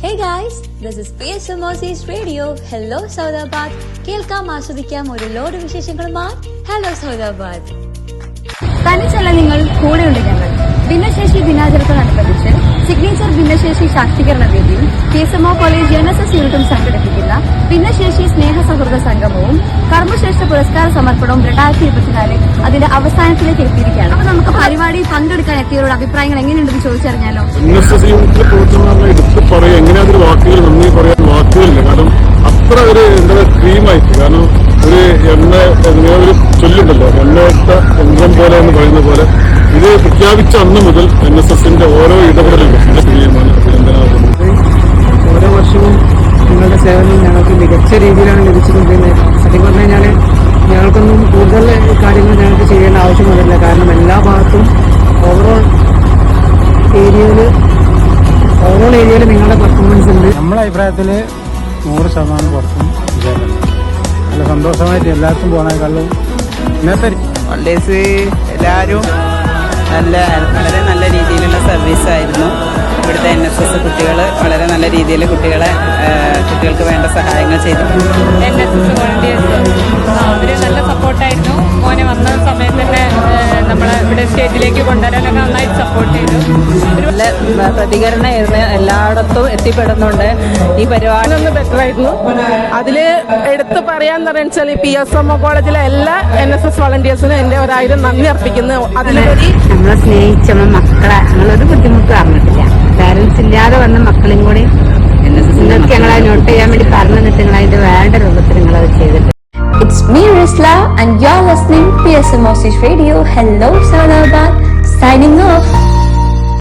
Hey guys, this is PSMOC's Radio. Hello Saudabad. കേൾക്കാം ആസ്വദിക്കാം ഒരു ലോഡ് വിശേഷങ്ങളുമായി ഹലോ സൗദാബാദ്. തനിച്ചല്ല നിങ്ങൾ കൂടെയുണ്ട് ഞങ്ങൾ. ഭിന്നശേഷി ദിനാചരണത്തോടനുബന്ധിച്ച് സിഗ്നേച്ചർ ഭിന്നശേഷി ശാക്തീകരണ വേദിയും PSMO കോളേജ് NSS യൂണിറ്റും സംഘടിപ്പിക്കുന്ന ഭിന്നശേഷി സ്നേഹ സൗഹൃദ സംഗമവും കർമ്മശ്രേഷ്ഠ പുരസ്കാര സമർപ്പണവും 2024 അതിന്റെ അവസാനത്തിലേക്ക് എത്തിയിരിക്കുകയാണ്. അപ്പൊ നമുക്ക് പരിപാടി പങ്കെടുക്കാൻ എത്തിയവരുടെ അഭിപ്രായങ്ങൾ എങ്ങനെയുണ്ടെന്ന് ചോദിച്ചറിഞ്ഞാലോ. NSS യൂണിറ്റിലെ പ്രവർത്തനങ്ങൾ എടുത്ത് പറയാം, എങ്ങനെയാതൊരു വാക്കുകൾ നന്ദി പറയാൻ വാക്കുകളില്ല. കാരണം അത്ര ഒരു എന്താ ക്രീമായിട്ട്, കാരണം ഒരു എണ്ണ ഒരു ചൊല്ലുണ്ടല്ലോ, എണ്ണയിട്ട യന്ത്രം പോലെ എന്ന് പറയുന്ന പോലെ ഇത് പ്രഖ്യാപിച്ച അന്ന് മുതൽ NSSന്റെ ഓരോ ഇടപെടലും ഓരോ വർഷവും നിങ്ങളുടെ സേവനം ഞങ്ങൾക്ക് മികച്ച രീതിയിലാണ് ലഭിച്ചുകൊണ്ടിരുന്നത്. സത്യം പറഞ്ഞു കഴിഞ്ഞാൽ ഞങ്ങൾക്കൊന്നും കൂടുതൽ കാര്യങ്ങൾ ഞങ്ങൾക്ക് ചെയ്യേണ്ട ആവശ്യം വരില്ല. കാരണം എല്ലാ ഭാഗത്തും ഓവറോൾ ഏരിയയിൽ നിങ്ങളുടെ പെർഫോമൻസ് ഉണ്ട്. നമ്മുടെ അഭിപ്രായത്തിൽ 100% പുറത്തും വിജയം. നല്ല സന്തോഷമായിട്ട് എല്ലാവർക്കും പോകുന്നതിനേക്കാളും ഇന്നത്തെ ഡേയ്സ് എല്ലാവരും വളരെ നല്ല രീതിയിലുള്ള സർവീസായിരുന്നു. ഇവിടുത്തെ NSS കുട്ടികൾ വളരെ നല്ല രീതിയിൽ കുട്ടികൾക്ക് വേണ്ട സഹായങ്ങൾ ചെയ്തിട്ടുണ്ട്. NSS വോളണ്ടിയേഴ്സ് അവർ നല്ല സപ്പോർട്ടായിരുന്നു. മോനെ വന്ന സമയത്ത് തന്നെ നമ്മളെ ഇവിടെ സ്റ്റേജിലേക്ക് കൊണ്ടുവരാനൊക്കെ നന്നായിട്ട് സപ്പോർട്ട് ചെയ്തു. നല്ല പ്രതികരണമായിരുന്നു, എല്ലായിടത്തും എത്തിപ്പെടുന്നുണ്ട്. ഈ പരിപാടി ഒന്ന് ബെറ്റർ ആയിരുന്നു. അതിൽ എടുത്ത് പറയാന്ന് വെച്ചാൽ PSMO കോളേജിലെ എല്ലാ NSS വോളണ്ടിയേഴ്സിനും എൻ്റെ 1000 നന്ദി അർപ്പിക്കുന്നു. അതിലുപരി നമ്മളെ സ്നേഹിച്ച മക്കളെ നമ്മളൊരു ബുദ്ധിമുട്ട് അറിഞ്ഞിട്ടില്ല. പാരന്റ്സ് ഇല്ലാതെ വന്ന മക്കളെയും കൂടി നിങ്ങൾക്ക് ഞങ്ങളെ നോട്ട് ചെയ്യാൻ വേണ്ടി പറഞ്ഞു തന്നിട്ട് നിങ്ങൾ അതിന്റെ വേണ്ട രൂപത്തിൽ നിങ്ങളത് ചെയ്തിട്ട്. It's me Risla and you're listening PSMOC's Radio. Hello Saudabad. Signing off.